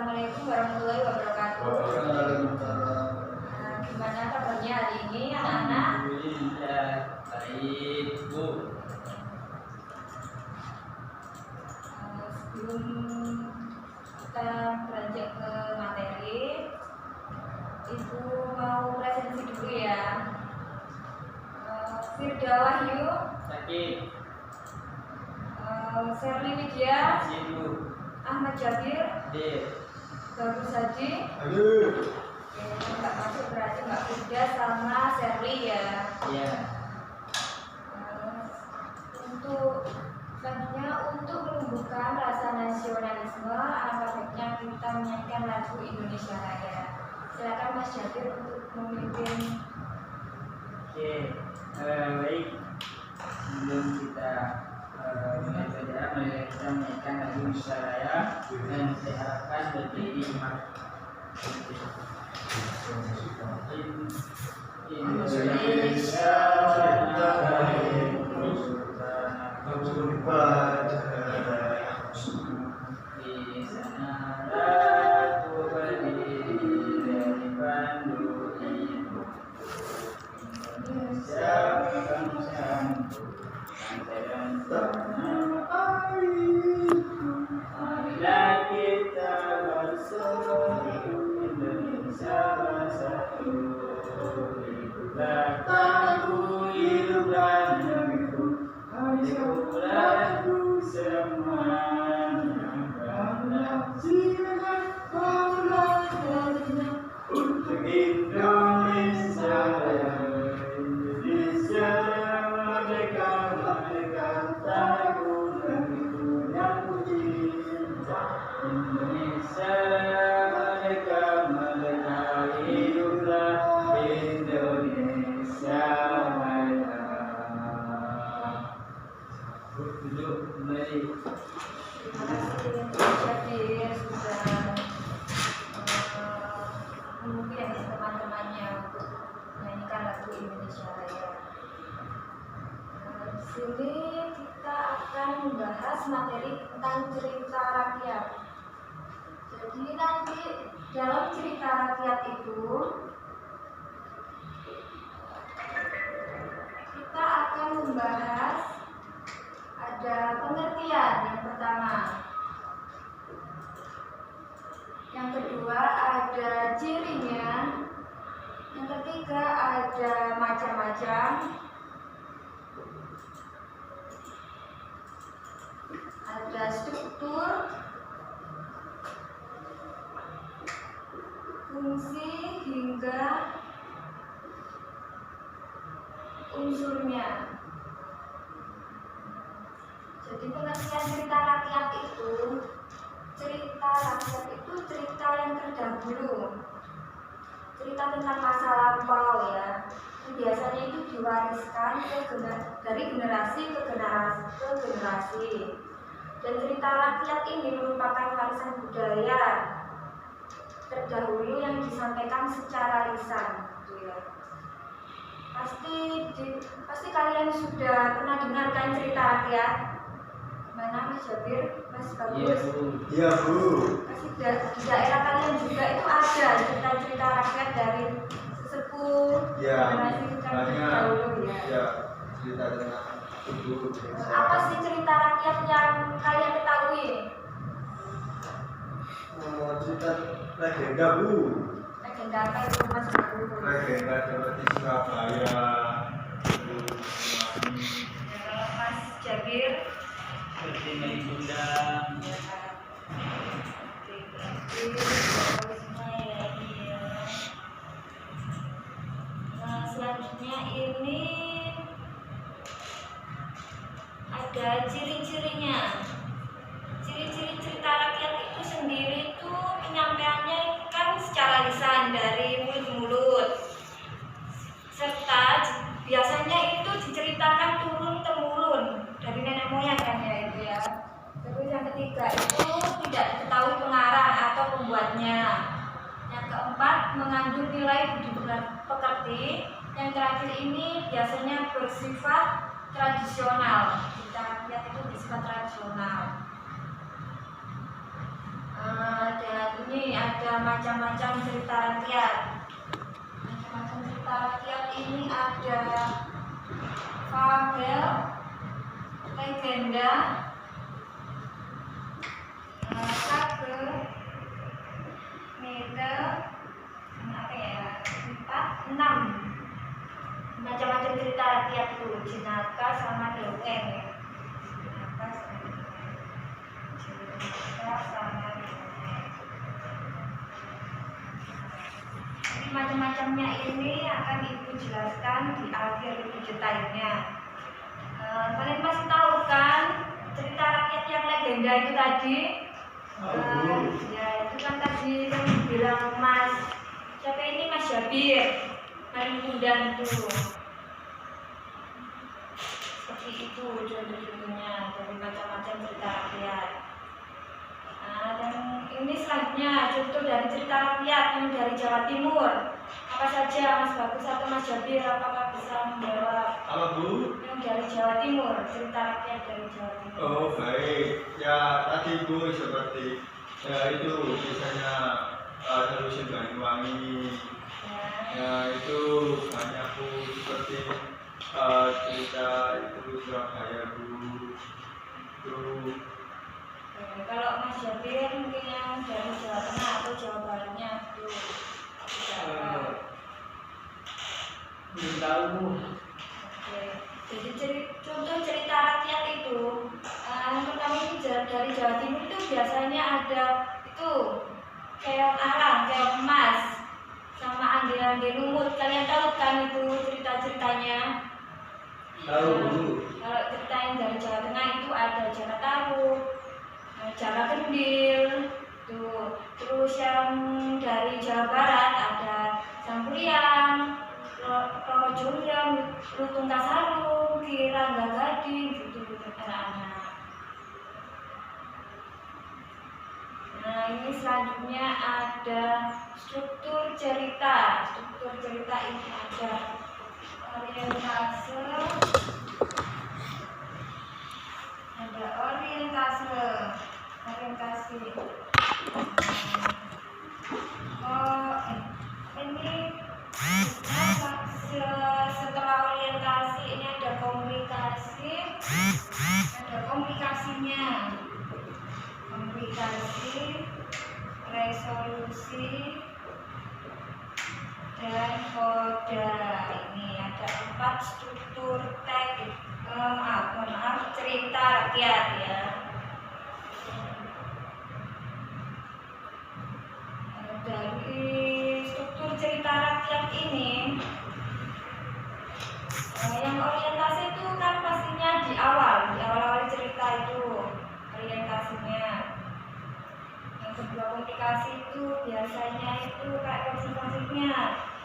Assalamualaikum warahmatullahi wabarakatuh. Gimana kabarnya hari ini anak-anak? Alhamdulillah baik, Bu. Sebelum kita beranjak ke materi, Ibu mau presentasi dulu ya. Firda Wahyu, Sakit. Sherly Widya, Sibu. Ahmad Jabir, D. Bagus Haji. Aduh. Oke, yang nggak masuk berarti Mbak Firda sama Sherly ya. Ya. Untuk selanjutnya, untuk menumbuhkan rasa nasionalisme, alangkah baiknya kita menyanyikan lagu Indonesia Raya. Silakan Mas Jabir untuk memimpin. Oke. Baik. Sebelum kita mulai pelajaran, mari kita menyanyikan lagu Indonesia Raya dan saya harapkan berdiri Indonesia di sana aku berdiri dari pandu ibu Indonesia bangsaku bangsa dan tanah airku. Marilah kita bersatu Indonesia bersatu. Hiduplah tanahku, hiduplah negeriku, hiduplah ku semuanya. Bangsa silakan bangsa untuk Indonesia Raya. Indonesia merdeka, merdeka, tanahku, negeriku yang ku cinta. Indonesia merdeka, merdeka, hiduplah Indonesia Raya. Duduk kembali. Terima kasih Mas Jabir sudah memimpin teman-temannya untuk menyanyikan lagu Indonesia Raya. Di sini kita akan membahas materi tentang cerita rakyat. Jadi nanti dalam cerita rakyat itu kita akan membahas ada pengertian yang pertama, yang kedua ada cirinya, yang ketiga ada macam-macam, ada struktur, fungsi hingga unsurnya. Jadi pengertian cerita rakyat itu cerita yang terdahulu, cerita tentang masa lampau ya. Biasanya itu diwariskan dari generasi ke generasi. Dan cerita rakyat ini merupakan warisan budaya terdahulu yang disampaikan secara lisan, gitu ya. Pasti kalian sudah pernah dengarkan cerita rakyat. Mana Mas Jabir, Mas Bagus? Iya, Bu. Pasti di daerah kalian juga itu ada cerita-cerita rakyat dari sesepuh generasi terdahulu ya. Ya, cerita tentang ibu. Apa sih cerita rakyat yang kalian ketahui? Cerita legenda, Bu. Legenda apa itu Mas Bagus? Legenda seperti Surabaya. Kalau Mas Jabir? Seperti Meli Bunda. Nah, selanjutnya ini ada ciri-cirinya. Ciri-ciri cerita rakyat itu sendiri itu penyampaiannya kan secara lisan dari mulut ke mulut, serta biasanya itu diceritakan turun temurun dari nenek moyang kan ya itu ya. Terus yang ketiga itu tidak diketahui pengarang atau pembuatnya. Yang keempat mengandung nilai budi pekerti. Yang terakhir ini biasanya bersifat tradisional. Cerita rakyat itu bersifat tradisional. Dan ini ada macam-macam cerita rakyat. Macam-macam cerita rakyat ini ada fabel, legenda, sage, mite, apa ya, 4, 6 macam-macam cerita rakyat itu, jenaka sama dongeng ya. Jenaka sama dongeng. Jadi macam-macamnya ini akan ibu jelaskan di akhir video lainnya. Kalian masih tahu kan cerita rakyat yang legenda itu tadi? Ya itu kan tadi yang bilang Mas siapa ini, Mas Jabir paling undang tuh. Seperti itu judul-judulnya dari macam-macam cerita rakyat. Dan ini selanjutnya contoh dari cerita rakyat yang dari Jawa Timur. Apa saja Mas Bagus atau Mas Jabir, apakah bisa menjawab? Apa Bu? Yang dari Jawa Timur, cerita rakyat dari Jawa Timur. Oh baik, ya tadi Bu seperti ya itu misalnya Terusin Banyuwangi, ya itu banyak Bu, seperti cerita itu Surabaya Bu, itu. Kalau Mas Jabir mungkin yang dari Jawa Tengah atau Jawa Baratnya itu belum tahu Bu. Oke. Jadi contoh cerita rakyat itu yang pertama itu dari Jawa Timur itu biasanya ada itu keong arang, keong emas, sama ande-ande lumut. Kalian tahu kan itu cerita-ceritanya? Tahu Bu. Kalau cerita yang dari Jawa Tengah itu ada Jaka Tarub, Jaka Kendil, tuh. Terus yang dari Jawa Barat ada Sangkuriang, Roro Jonggrang, Lutung Kasarung, Kirangga Gading, gitu anak-anak. Nah ini selanjutnya ada struktur cerita. Struktur cerita ini ada orientase, ada orientasi. Ini setelah orientasi ini ada komunikasi, ada komunikasinya, komunikasi, resolusi, dan koda. Ini ada 4 struktur teks, cerita rakyat ya. Dari struktur cerita rakyat ini, yang orientasi itu kan pastinya di awal cerita itu orientasinya. Yang kedua komunikasi itu biasanya itu kayak konsep-konsepnya,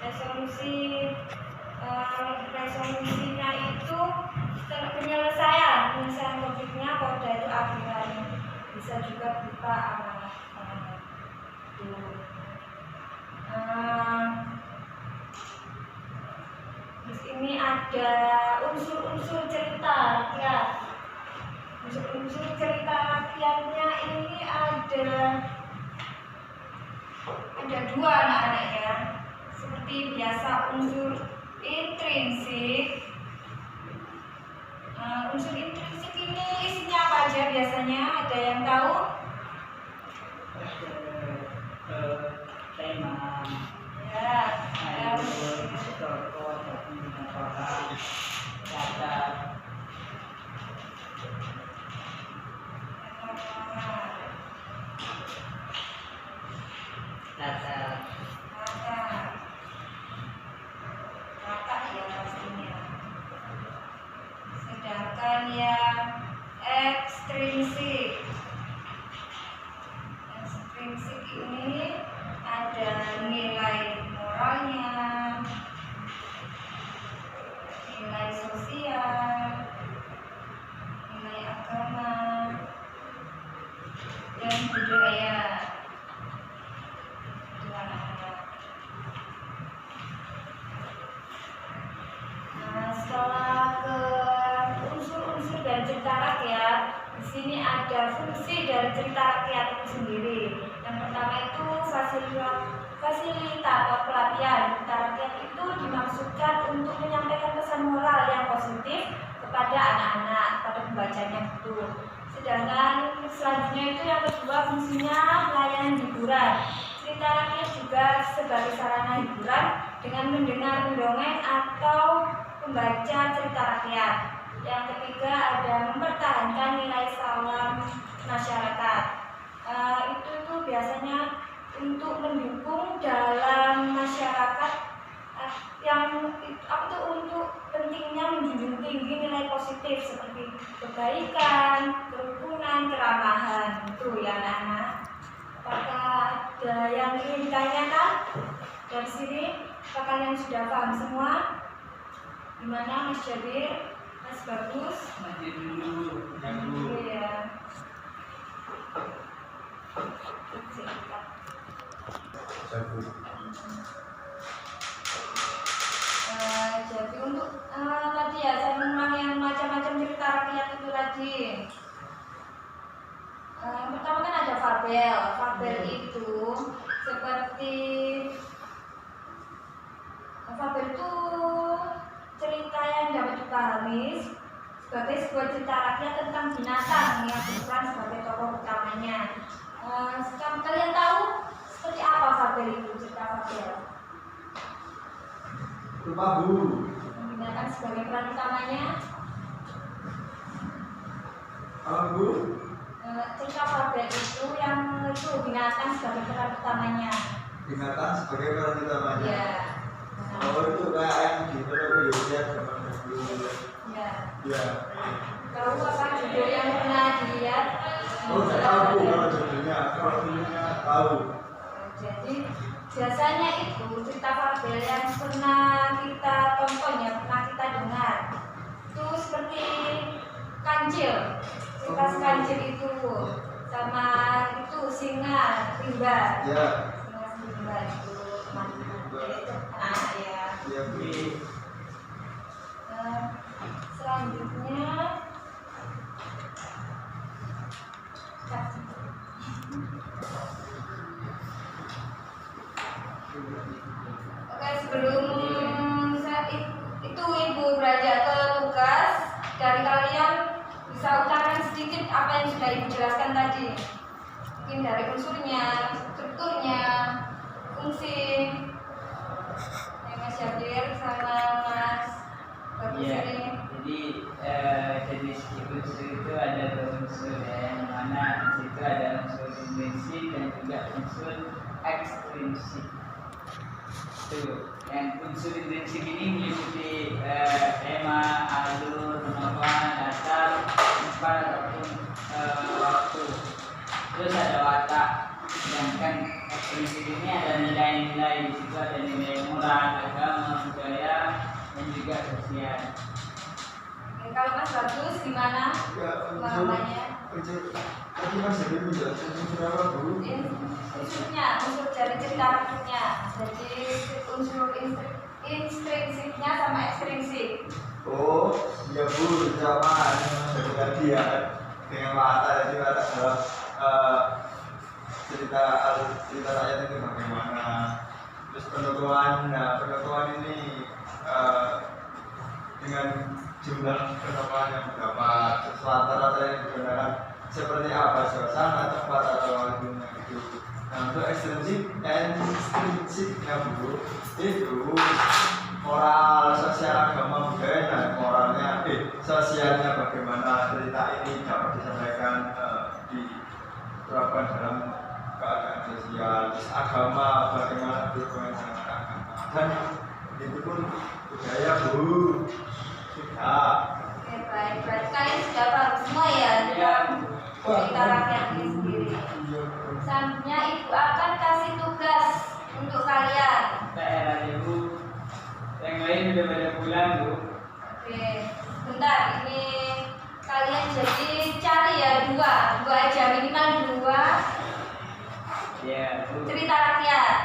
resolusinya itu penyelesaian konfliknya, koda itu akhiran, bisa juga berupa amanah. Terus ini ada unsur-unsur cerita rakyat. Unsur-unsur cerita rakyatnya ini ada 2 anak-anak ya. Seperti biasa unsur intrinsik. Unsur intrinsik ini isinya apa aja biasanya? Ada yang tahu? Tema Ya, tokoh kata kata ya pastinya. Sedangkan yang ekstrinsik ini ada nilai moralnya, nilai sosial, nilai agama, dan budaya. Nah, setelah ke unsur-unsur dari cerita rakyat, di sini ada fungsi dari cerita rakyat itu sendiri. Yang pertama itu fasilitator pelatihan. Cerita rakyat itu dimaksudkan untuk menyampaikan pesan moral yang positif kepada anak-anak, pada pembacanya itu. Sedangkan selanjutnya itu yang kedua, fungsinya pelayanan hiburan. Cerita rakyat juga sebagai sarana hiburan dengan mendengar mendongeng atau membaca cerita rakyat. Yang ketiga ada mempertahankan nilai salam masyarakat. Itu biasanya untuk mendukung dalam masyarakat untuk pentingnya menjunjung tinggi nilai positif seperti kebaikan, kerukunan, keramahan. Itu ya anak-anak. Apakah ada yang ingin ditanyakan dari sini? Apakah kalian sudah paham semua? Gimana Mas Jabir? Mas Bagus? Maju dulu, yang dulu. Iya. Jadi untuk tadi ya saya mengulang yang macam-macam cerita rakyat itu tadi. Pertama kan ada fabel. Fabel itu seperti fabel itu cerita yang dapat dipahami sebagai sebuah cerita rakyat tentang binatang yang berperan sebagai tokoh utamanya. Kalian tahu seperti apa fabel itu, cerita fabel? Lupa Bu. Binatang sebagai peran utamanya. Bu. Cerita fabel itu yang itu binatang sebagai peran utamanya. Binatang sebagai peran utamanya. Ya. Oh itu kayak yang di Indonesia zaman dulu. Ya. Ya. Tahu apa judul yang pernah dilihat? Oh saya tahu Bu kalau judulnya tahu. Jadi biasanya itu cerita fabel yang pernah kita tonton ya, pernah kita dengar. Itu seperti kancil. Cerita kancil itu sama itu singa rimba. Ya. Singa rimba itu ya. Ya Bu. Selanjutnya oke, sebelum itu Ibu beranjak ke tugas, dari kalian bisa utarakan sedikit apa yang sudah Ibu jelaskan tadi. Mungkin dari unsurnya, strukturnya, fungsi. Mas Jabir sama Mas Bagus Iya, ini. jadi jenis unsur itu ada dua unsur ya, yang mana di situ ada unsur intrinsik dan juga unsur ekstrinsik. Itu yang unsur intrinsik ini meliputi tema, alur, penamaan, dasar, tempat ataupun waktu. Terus ada watak. Sedangkan ekstrinsik ini ada nilai-nilai, di situ ada nilai moral, agama, budaya, dan juga sosial. Kalau Mas Bagus gimana pemahamannya? Tadi Mas jadi menjelaskan unsur apa Bu? Unsurnya, unsur dari cerita rakyatnya. Jadi unsur intrinsiknya sama ekstrinsik. Oh, ya Bu, sama dari tadi ya dengan watak tadi watak dalam cerita rakyat itu bagaimana? Terus penokohan ini dengan jumlah penokohan yang berapa, rata-rata yang digunakan seperti apa, suasana, tempat atau waktunya gitu. Nah untuk ekstrinsiknya Bu, itu moral, sosial, agama, budaya, dan moralnya, sosialnya bagaimana cerita ini dapat disampaikan diterapkan dalam keadaan sosial. Terus agama bagaimana berhubungan dengan agama, dan itu pun budaya Bu. Sudah. Oke, baik. Berarti kalian sudah paham semua ya tentang cerita rakyat ini sendiri. Selanjutnya Ibu akan kasih tugas untuk kalian. PR Ibu, yang lain sudah pada pulang Bu. Oke, bentar. Ini kalian jadi cari ya dua aja, minimal dua Ya Bu. cerita rakyat.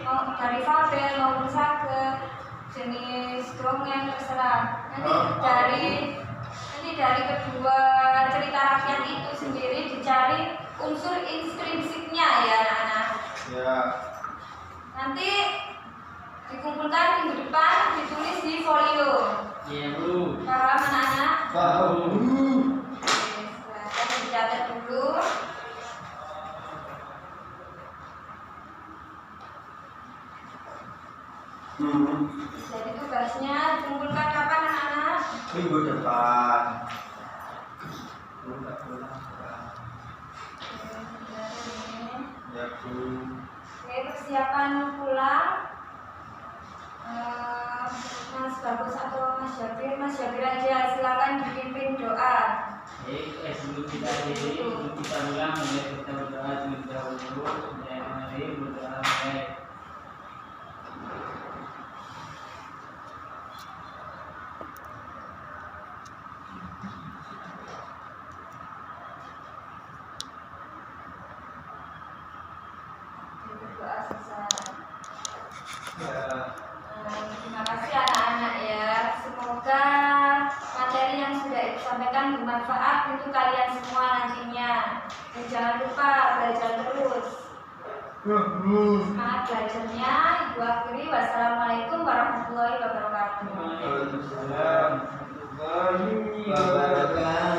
Mau dari fabel maupun sage, jenis dongeng terserah. Nanti dari kedua cerita rakyat itu sendiri dicari unsur intrinsiknya ya anak-anak. Ya. Nanti dikumpulkan minggu depan, ditulis di folio. Iya Bu. Paham anak-anak? Tahu. Oke, silahkan dicatat dulu. Jadi tugasnya dikumpulkan kapan anak-anak? Minggu depan. Ya Bu. Oke, persiapan pulang. Mas Bagus atau Mas Jabir aja silakan dipimpin doa. Sebelum kita ulang, kita berdoa terlebih dahulu. Dan mari berdoa baik. Berdoa selesai. Ya. Terima kasih anak-anak ya. Semoga materi yang sudah Ibu sampaikan bermanfaat untuk kalian semua nantinya. Dan jangan lupa belajar terus. Semangat belajarnya. Ibu akhiri. Wassalamualaikum warahmatullahi wabarakatuh. Waalaikumsalam warahmatullahi wabarakatuh.